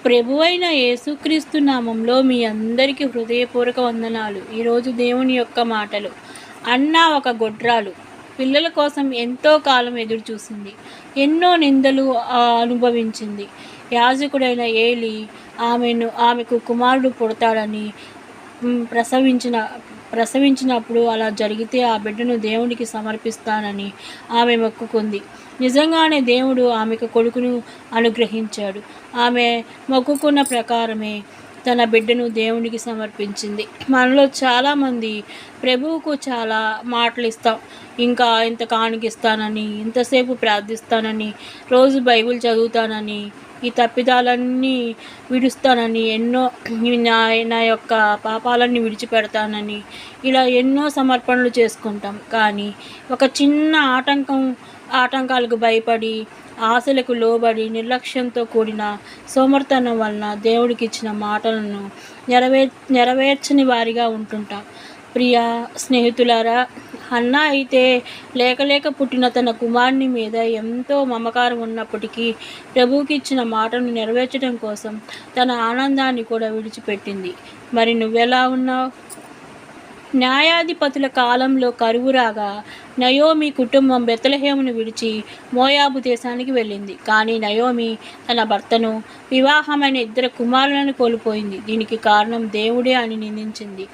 ప్రభువైన యేసుక్రీస్తు నామంలో మీ అందరికీ హృదయపూర్వక వందనాలు. ఈరోజు దేవుని యొక్క మాటలు. అన్న ఒక గొడ్రాలు పిల్లల కోసం ఎంతో కాలం ఎదురు చూసింది. ఎన్నో నిందలు అనుభవించింది. యాజకుడైన ఏలి ఆమెకు కుమారుడు పుడతాడని ప్రసవించినప్పుడు అలా జరిగితే ఆ బిడ్డను దేవునికి సమర్పిస్తానని ఆమె మొక్కుకుంది. నిజంగానే దేవుడు ఆమెకు కొడుకును అనుగ్రహించాడు. ఆమె మొక్కుకున్న ప్రకారమే తన బిడ్డను దేవునికి సమర్పించింది. మనలో చాలామంది ప్రభువుకు చాలా మాటలు ఇస్తాం. ఇంకా ఇంత కానుకిస్తానని, ఇంతసేపు ప్రార్థిస్తానని, రోజు బైబిల్ చదువుతానని, ఈ తప్పిదాలన్నీ విడుస్తానని, ఎన్నో నా యొక్క పాపాలన్నీ విడిచిపెడతానని ఇలా ఎన్నో సమర్పణలు చేసుకుంటాం. కానీ ఒక చిన్న ఆటంకాలకు భయపడి, ఆశలకు లోబడి, నిర్లక్ష్యంతో కూడిన సోమర్తనం వలన దేవుడికి ఇచ్చిన మాటలను నెరవేర్చని వారిగా ఉంటుంటాం. ప్రియ స్నేహితులారా, హన్నా అయితే లేక పుట్టిన తన కుమారుని మీద ఎంతో మమకారం ఉన్నప్పటికీ ప్రభువుకి ఇచ్చిన మాటను నెరవేర్చడం కోసం తన ఆనందాన్ని కూడా విడిచిపెట్టింది. మరి నువ్వెలా ఉన్నావు? న్యాయాధిపతుల కాలంలో కరువు రాగా నయోమి కుటుంబం బెత్లెహేమును విడిచి మోయాబు దేశానికి వెళ్ళింది. కానీ నయోమి తన భర్తను, వివాహమైన 2 కుమారులను కోల్పోయింది. దీనికి కారణం దేవుడే అని నిందించింది.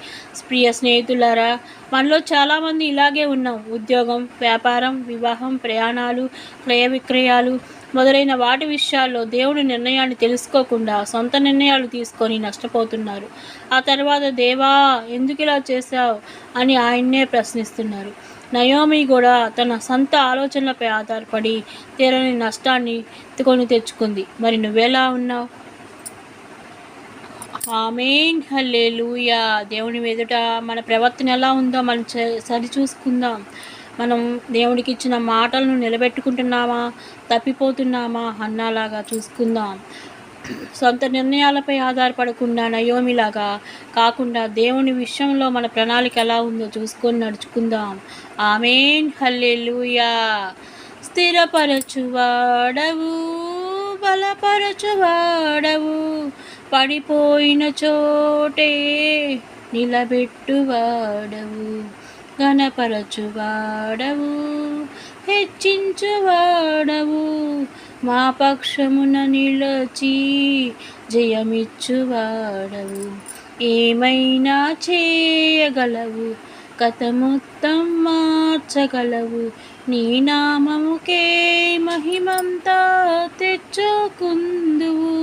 ప్రియ స్నేహితులారా, మనలో చాలామంది ఇలాగే ఉన్నాం. ఉద్యోగం, వ్యాపారం, వివాహం, ప్రయాణాలు, క్రయ విక్రయాలు మొదలైన వాటి విషయాల్లో దేవుడి నిర్ణయాన్ని తెలుసుకోకుండా సొంత నిర్ణయాలు తీసుకొని నష్టపోతున్నారు. ఆ తర్వాత దేవా ఎందుకు ఇలా చేశావు అని ఆయన్నే ప్రశ్నిస్తున్నారు. నయోమి కూడా తన సొంత ఆలోచనలపై ఆధారపడి తీరని నష్టాన్ని తెచ్చుకుంది. మరి నువ్వెలా ఉన్నావు? ఆమేన్, హల్లెలూయా. దేవుని ఎదుట మన ప్రవర్తన ఎలా ఉందో మనం సరిచూసుకుందాం. మనం దేవుడికి ఇచ్చిన మాటలను నిలబెట్టుకుంటున్నామా, తప్పిపోతున్నామా అన్నలాగా చూసుకుందాం. సొంత నిర్ణయాలపై ఆధారపడకుండా నయోమిలాగా కాకుండా దేవుని విషయంలో మన ప్రణాళిక ఎలా ఉందో చూసుకొని నడుచుకుందాం. ఆమేన్, హల్లెలూయా. స్థిరపరచువాడవు, బలపరచువాడవు, పడిపోయిన చోటే నిలబెట్టువాడవు, ఘనపరచువాడవు, హెచ్చించువాడవు, మా పక్షమున నిలచి జయమిచ్చువాడవు, ఏమైనా చేయగలవు, కథ మొత్తం మార్చగలవు, నీ నామముకే మహిమంతా తెచ్చుకుందువు,